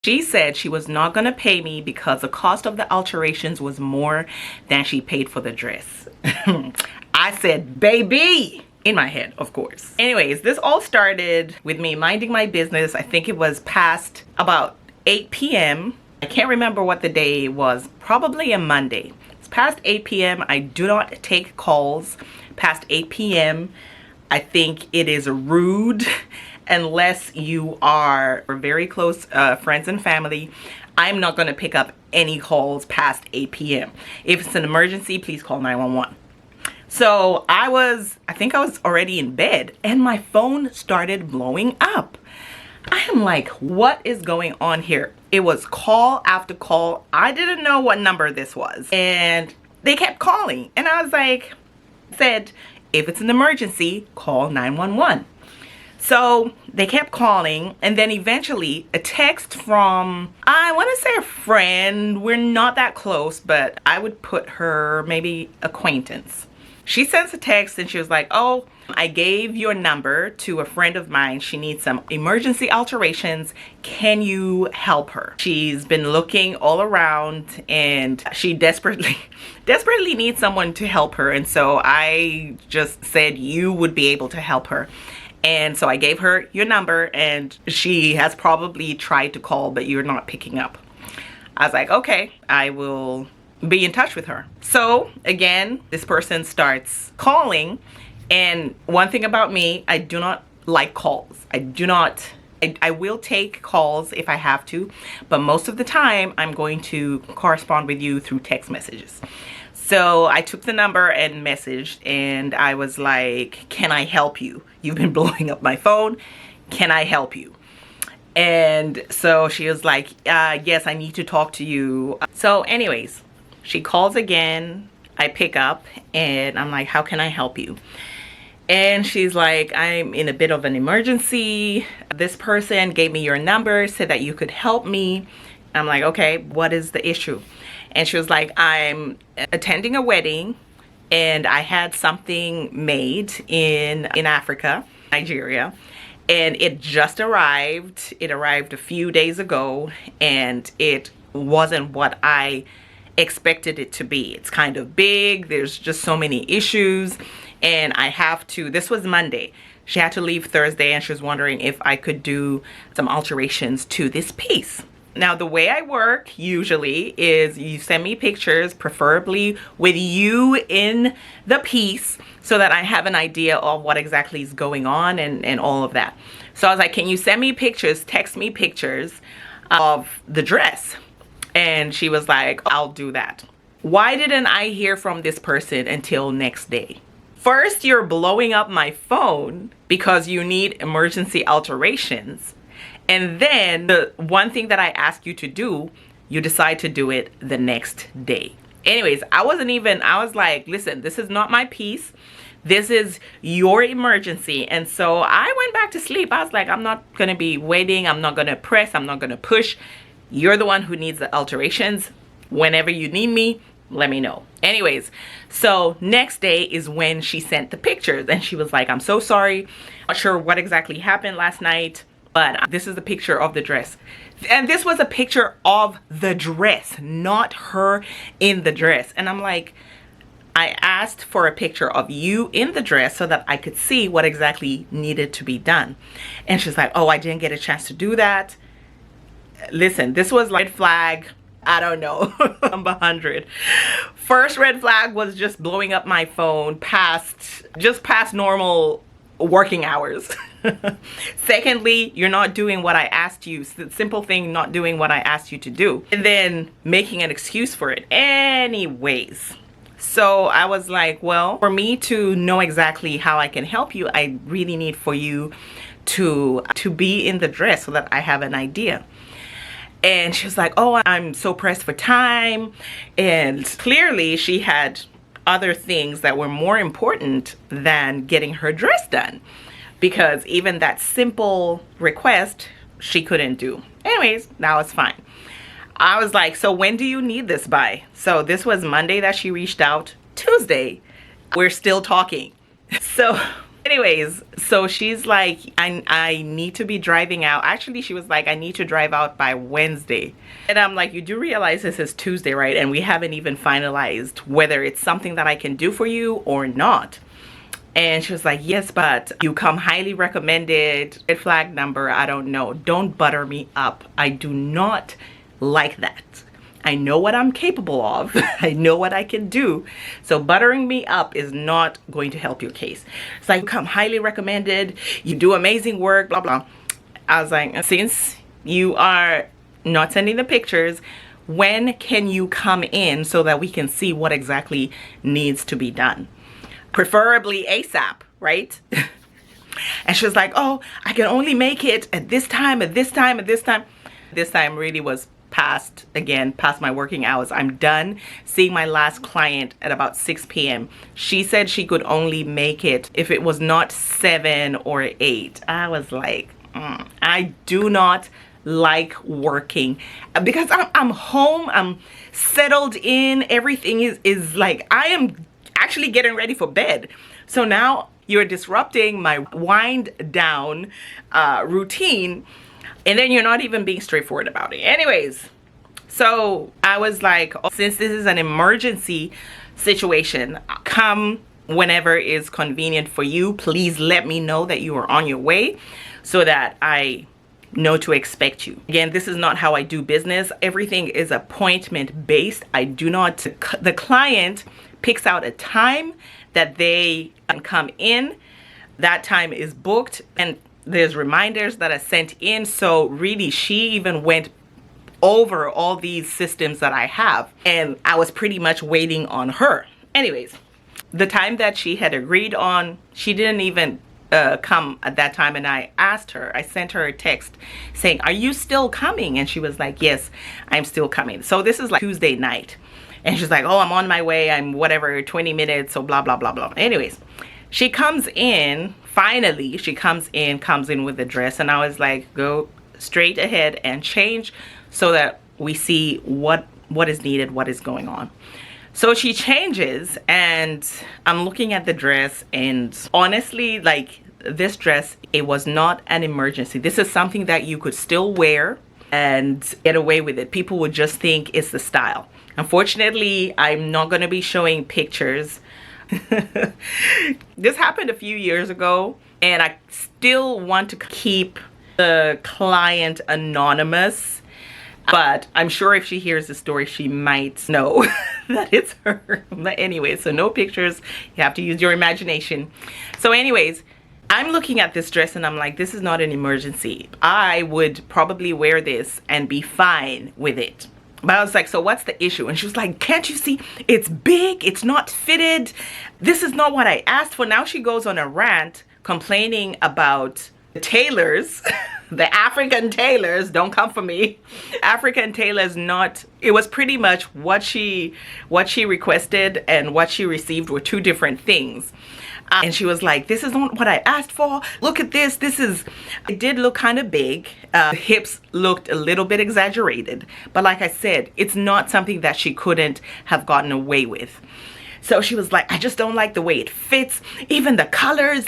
She said she was not going to pay me because the cost of the alterations was more than she paid for the dress. I said, baby, in my head, of course. Anyways, this all started with me minding my business. I think it was past about 8 p.m. I can't remember what the day was, probably a Monday. It's past 8 p.m. I do not take calls past 8 p.m. I think it is rude unless you are very close friends and family. I'm not going to pick up any calls past 8 p.m. If it's an emergency, please call 911. So I think I was already in bed and my phone started blowing up. I am like, what is going on here? It was call after call. I didn't know what number this was. And they kept calling. And I was like, said, if it's an emergency, call 911. So they kept calling, and then eventually a text from, I want to say a friend. We're not that close, but I would put her maybe acquaintance. She sends a text and she was like, oh, I gave your number to a friend of mine. She needs some emergency alterations. Can you help her? She's been looking all around and she desperately needs someone to help her. And so I just said you would be able to help her. And so I gave her your number and she has probably tried to call, but you're not picking up. I was like, okay, I will be in touch with her. So again, this person starts calling. And one thing about me, I do not like calls. I will take calls if I have to, but most of the time I'm going to correspond with you through text messages. So I took the number and messaged and I was like, can I help you? You've been blowing up my phone. Can I help you? And so she was like, yes, I need to talk to you. So anyways, she calls again. I pick up and I'm like, how can I help you? And she's like, I'm in a bit of an emergency. This person gave me your number, said that you could help me. I'm like, okay, what is the issue? And she was like, I'm attending a wedding and I had something made in Africa, Nigeria, and it just arrived. It arrived a few days ago and it wasn't what I expected it to be. It's kind of big. There's just so many issues and I have to, this was Monday. She had to leave Thursday and she was wondering if I could do some alterations to this piece. Now, the way I work usually is you send me pictures, preferably with you in the piece, so that I have an idea of what exactly is going on and all of that. So I was like, can you send me pictures, text me pictures of the dress? And she was like, I'll do that. Why didn't I hear from this person until next day? First, you're blowing up my phone because you need emergency alterations. And then the one thing that I asked you to do, you decide to do it the next day. Anyways, I was like, listen, this is not my piece. This is your emergency. And so I went back to sleep. I was like, I'm not going to be waiting. I'm not going to press. I'm not going to push. You're the one who needs the alterations. Whenever you need me, let me know. Anyways, so next day is when she sent the pictures and she was like, I'm so sorry. Not sure what exactly happened last night, but this is the picture of the dress. And this was a picture of the dress, not her in the dress. And I'm like, I asked for a picture of you in the dress so that I could see what exactly needed to be done. And she's like, oh, I didn't get a chance to do that. Listen, this was like red flag, I don't know, number 100. First red flag was just blowing up my phone past normal working hours. Secondly, you're not doing what I asked you. Simple thing, not doing what I asked you to do. And then making an excuse for it. Anyways, so I was like, well, for me to know exactly how I can help you, I really need for you to be in the dress so that I have an idea. And she was like, oh, I'm so pressed for time. And clearly she had other things that were more important than getting her dress done, because even that simple request she couldn't do. Anyways, that was fine. I was like, so when do you need this by? So this was Monday that she reached out. Tuesday, we're still talking. So Anyways, so she's like, I need to be driving out. Actually, she was like, I need to drive out by Wednesday. And I'm like, you do realize this is Tuesday, right? And we haven't even finalized whether it's something that I can do for you or not. And she was like, yes, but you come highly recommended. Red flag number, I don't know. Don't butter me up. I do not like that. I know what I'm capable of. I know what I can do. So buttering me up is not going to help your case. It's like, you come highly recommended. You do amazing work, blah, blah. I was like, since you are not sending the pictures, when can you come in so that we can see what exactly needs to be done? Preferably ASAP, right? And she was like, oh, I can only make it at this time, at this time, at this time. This time really was past my working hours. I'm done seeing my last client at about 6 p.m. She said she could only make it if it was not 7 or 8. I was like, I do not like working because I'm home, I'm settled in, everything is like, I am actually getting ready for bed. So now you're disrupting my wind down routine, and then you're not even being straightforward about it. Anyways, so I was like, oh, since this is an emergency situation, come whenever is convenient for you. Please let me know that you are on your way so that I know to expect you. Again, this is not how I do business. Everything is appointment based. I do not, the client picks out a time that they can come in. That time is booked, and there's reminders that are sent in. So really, she even went over all these systems that I have, and I was pretty much waiting on her. Anyways, the time that she had agreed on, she didn't even come at that time, and I asked her, I sent her a text saying, are you still coming? And she was like, yes, I'm still coming. So this is like Tuesday night, and she's like, oh, I'm on my way, I'm whatever, 20 minutes, so blah blah blah blah. Anyways, she comes in, finally she comes in with the dress, and I was like, go straight ahead and change so that we see what is needed, what is going on. So she changes, and I'm looking at the dress, and honestly, like, this dress, it was not an emergency. This is something that you could still wear and get away with it. People would just think it's the style. Unfortunately, I'm not going to be showing pictures. This happened a few years ago, and I still want to keep the client anonymous. But I'm sure if she hears the story, she might know that it's her. But anyway, so no pictures. You have to use your imagination. So anyways, I'm looking at this dress and I'm like, this is not an emergency. I would probably wear this and be fine with it. But I was like, so what's the issue? And she was like, can't you see? It's big. It's not fitted. This is not what I asked for. Now she goes on a rant complaining about the tailors. The African tailors, don't come for me. African tailors, not, it was pretty much what she requested and what she received were two different things. And she was like, this is not what I asked for. Look at this. It did look kind of big. Hips looked a little bit exaggerated. But like I said, it's not something that she couldn't have gotten away with. So she was like, I just don't like the way it fits. Even the colors,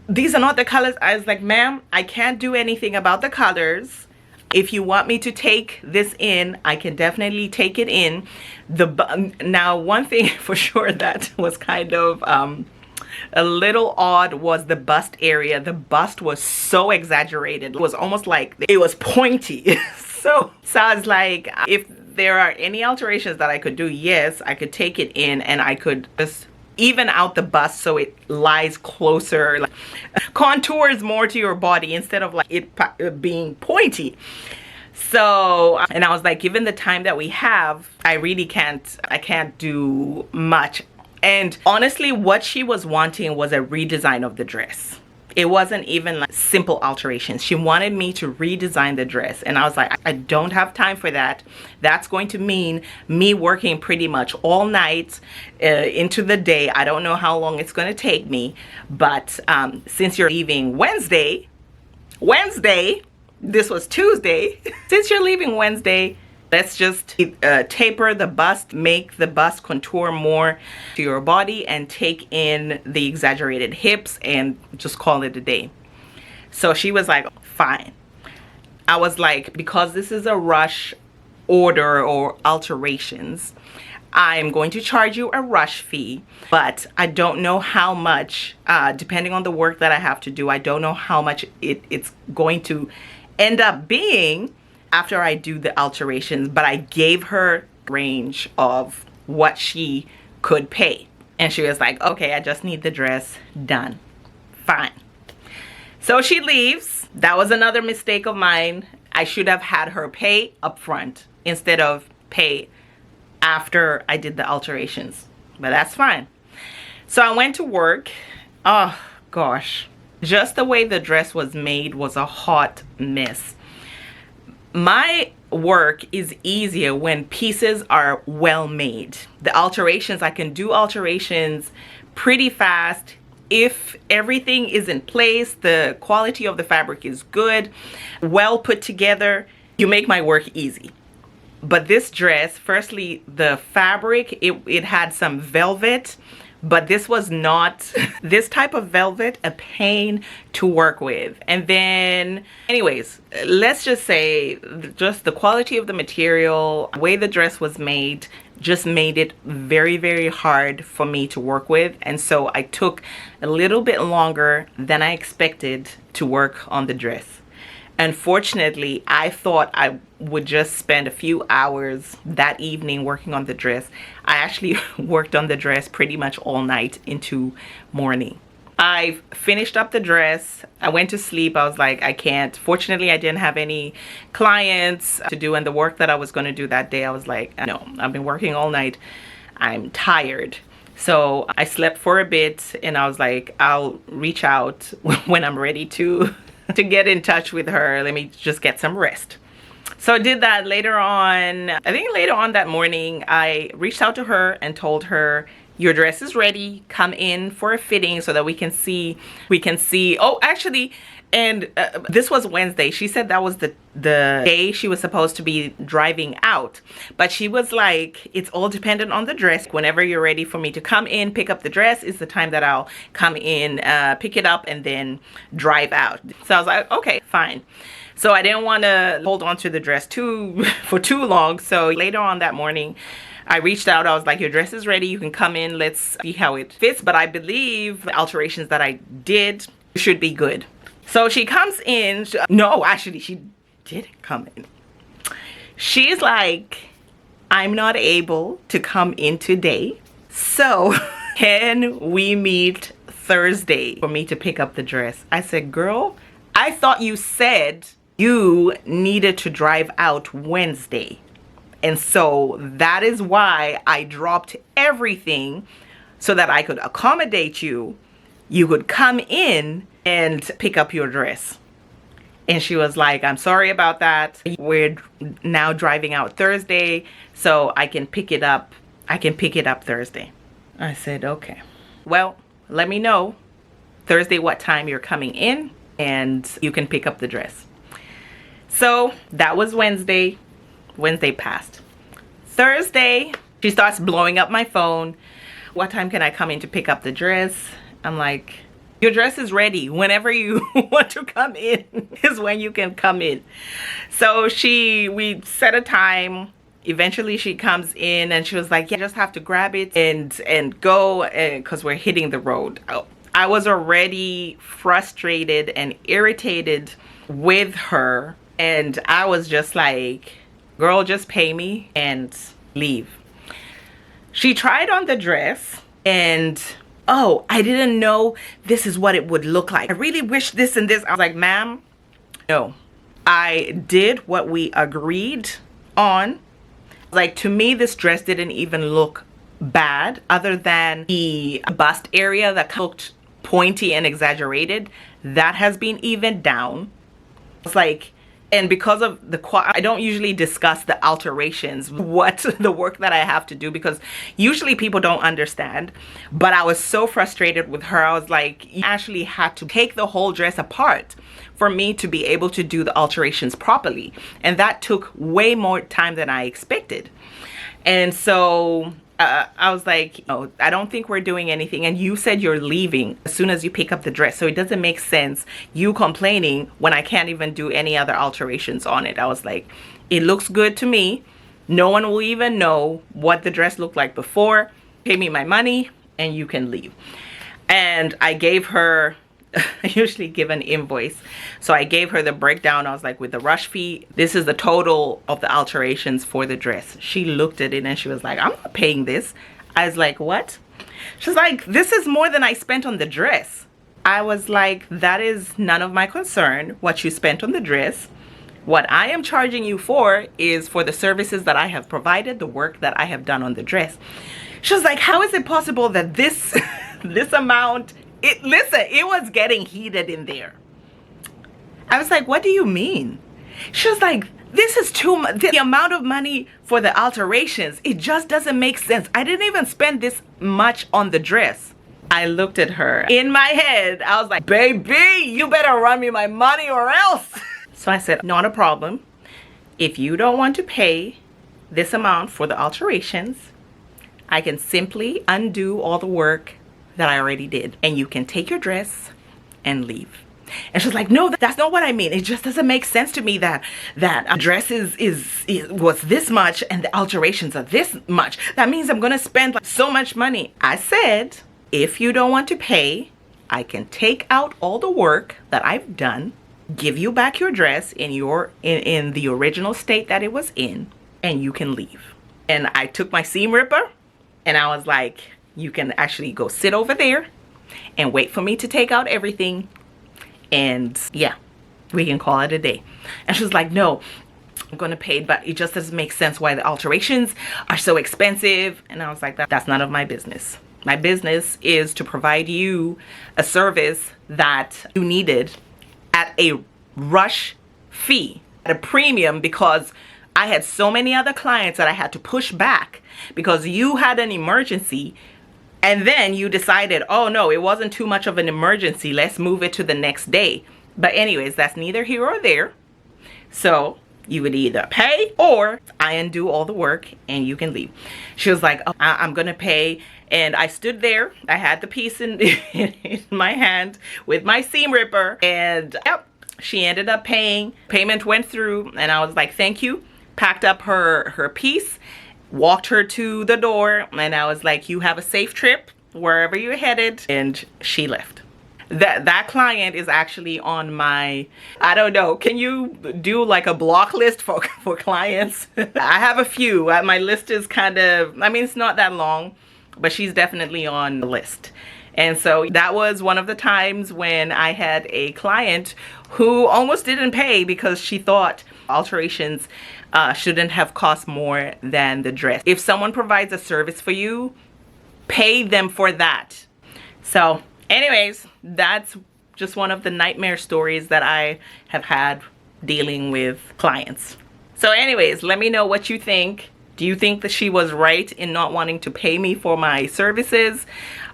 these are not the colors. I was like, ma'am, I can't do anything about the colors. If you want me to take this in, I can definitely take it in. Now, one thing for sure that was kind of a little odd was the bust area. The bust was so exaggerated. It was almost like it was pointy. So I was like, if there are any alterations that I could do, yes, I could take it in and I could just even out the bust so it lies closer, like contours more to your body instead of like it being pointy. So, and I was like, given the time that we have, I can't do much. And honestly, what she was wanting was a redesign of the dress. It wasn't even like simple alterations. She wanted me to redesign the dress, and I was like, I don't have time for that. That's going to mean me working pretty much all night into the day. I don't know how long it's going to take me, but since you're leaving Wednesday, this was Tuesday. Since you're leaving Wednesday, Let's just taper the bust, make the bust contour more to your body, and take in the exaggerated hips and just call it a day. So she was like, fine. I was like, because this is a rush order or alterations, I'm going to charge you a rush fee, but I don't know how much, depending on the work that I have to do, I don't know how much it's going to end up being after I do the alterations. But I gave her range of what she could pay. And she was like, okay, I just need the dress done. Fine. So she leaves. That was another mistake of mine. I should have had her pay upfront instead of pay after I did the alterations, but that's fine. So I went to work. Oh gosh, just the way the dress was made was a hot mess. My work is easier when pieces are well made. The alterations, I can do alterations pretty fast if everything is in place, the quality of the fabric is good, well put together. You make my work easy. But this dress, firstly, the fabric, it had some velvet, but this was not this type of velvet, a pain to work with. And then anyways, let's just say just the quality of the material, the way the dress was made, just made it very, very hard for me to work with. And so I took a little bit longer than I expected to work on the dress. Unfortunately, I thought I would just spend a few hours that evening working on the dress. I actually worked on the dress pretty much all night into morning. I finished up the dress. I went to sleep. I was like, I can't. Fortunately, I didn't have any clients to do, and the work that I was going to do that day, I was like, no, I've been working all night. I'm tired. So I slept for a bit, and I was like, I'll reach out when I'm ready to get in touch with her. Let me just get some rest. So I did that later on. I think later on that morning, I reached out to her and told her, your dress is ready. Come in for a fitting so that we can see. Oh, actually, and this was Wednesday. She said that was the day she was supposed to be driving out. But she was like, it's all dependent on the dress. Whenever you're ready for me to come in, pick up the dress is the time that I'll come in, pick it up, and then drive out. So I was like, okay, fine. So I didn't want to hold on to the dress for too long. So later on that morning, I reached out. I was like, your dress is ready. You can come in. Let's see how it fits. But I believe the alterations that I did should be good. So she comes in. No, actually, she didn't come in. She's like, I'm not able to come in today. So can we meet Thursday for me to pick up the dress? I said, girl, I thought you said you needed to drive out Wednesday. And so that is why I dropped everything so that I could accommodate you. You could come in and pick up your dress. And she was like, I'm sorry about that. We're now driving out Thursday, so I can pick it up. I can pick it up Thursday. I said, okay. Well, let me know Thursday what time you're coming in and you can pick up the dress. So that was Wednesday. Wednesday passed. Thursday, she starts blowing up my phone. What time can I come in to pick up the dress? I'm like, your dress is ready. Whenever you want to come in is when you can come in. So we set a time. Eventually she comes in and she was like, yeah, I just have to grab it and go because we're hitting the road. I was already frustrated and irritated with her. And I was just like, girl, just pay me and leave. She tried on the dress and, oh, I didn't know this is what it would look like. I really wish this and this. I was like, ma'am, no. I did what we agreed on. Like, to me, this dress didn't even look bad other than the bust area that looked pointy and exaggerated. That has been evened down. It's like, And because of I don't usually discuss the alterations, what the work that I have to do, because usually people don't understand. But I was so frustrated with her. I was like, you actually had to take the whole dress apart for me to be able to do the alterations properly. And that took way more time than I expected. And so I was like, oh, I don't think we're doing anything. And you said you're leaving as soon as you pick up the dress. So it doesn't make sense you complaining when I can't even do any other alterations on it. I was like, it looks good to me. No one will even know what the dress looked like before. Pay me my money and you can leave. And I gave her, I usually give an invoice. So I gave her the breakdown. I was like, with the rush fee, this is the total of the alterations for the dress. She looked at it and she was like, I'm not paying this. I was like, what? She's like, this is more than I spent on the dress. I was like, that is none of my concern what you spent on the dress. What I am charging you for is for the services that I have provided, the work that I have done on the dress. She was like, how is it possible that this this amount? Listen, it was getting heated in there. I was like, what do you mean? She was like, this is too much. The amount of money for the alterations, it just doesn't make sense. I didn't even spend this much on the dress. I looked at her. In my head, I was like, baby, you better run me my money or else. So I said, not a problem. If you don't want to pay this amount for the alterations, I can simply undo all the work that I already did, and you can take your dress and leave. And she's like, no, that's not what I mean. It just doesn't make sense to me that a dress was this much and the alterations are this much. That means I'm gonna spend like so much money. I said, if you don't want to pay, I can take out all the work that I've done, give you back your dress in the original state that it was in, and you can leave. And I took my seam ripper and I was like, you can actually go sit over there and wait for me to take out everything. And yeah, we can call it a day. And she was like, no, I'm going to pay, but it just doesn't make sense why the alterations are so expensive. And I was like, that's none of my business. My business is to provide you a service that you needed at a rush fee, at a premium, because I had so many other clients that I had to push back because you had an emergency. And then you decided, oh no, it wasn't too much of an emergency. Let's move it to the next day. But anyways, that's neither here or there. So you would either pay or I undo all the work and you can leave. She was like, oh, I'm going to pay. And I stood there. I had the piece in my hand with my seam ripper. And yep, she ended up paying. Payment went through. And I was like, thank you. Packed up her piece. Walked her to the door and I was like, you have a safe trip wherever you're headed. And she left. That client is actually on my, I don't know, can you do like a block list for clients? I have a few. My list is kind of, I mean, it's not that long, but she's definitely on the list. And so that was one of the times when I had a client who almost didn't pay because she thought alterations shouldn't have cost more than the dress. If someone provides a service for you, pay them for that. So anyways, that's just one of the nightmare stories that I have had dealing with clients. So anyways, let me know what you think. Do you think that she was right in not wanting to pay me for my services?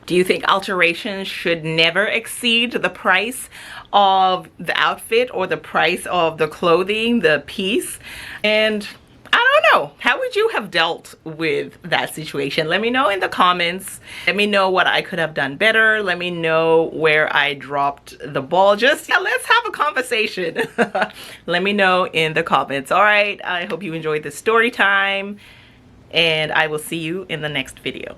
Do you think alterations should never exceed the price of the outfit or the price of the clothing, the piece? And I don't know, how would you have dealt with that situation? Let me know in the comments. Let me know what I could have done better. Let me know where I dropped the ball. Just, yeah, let's have a conversation. Let me know in the comments. All right, I hope you enjoyed this story time, and I will see you in the next video.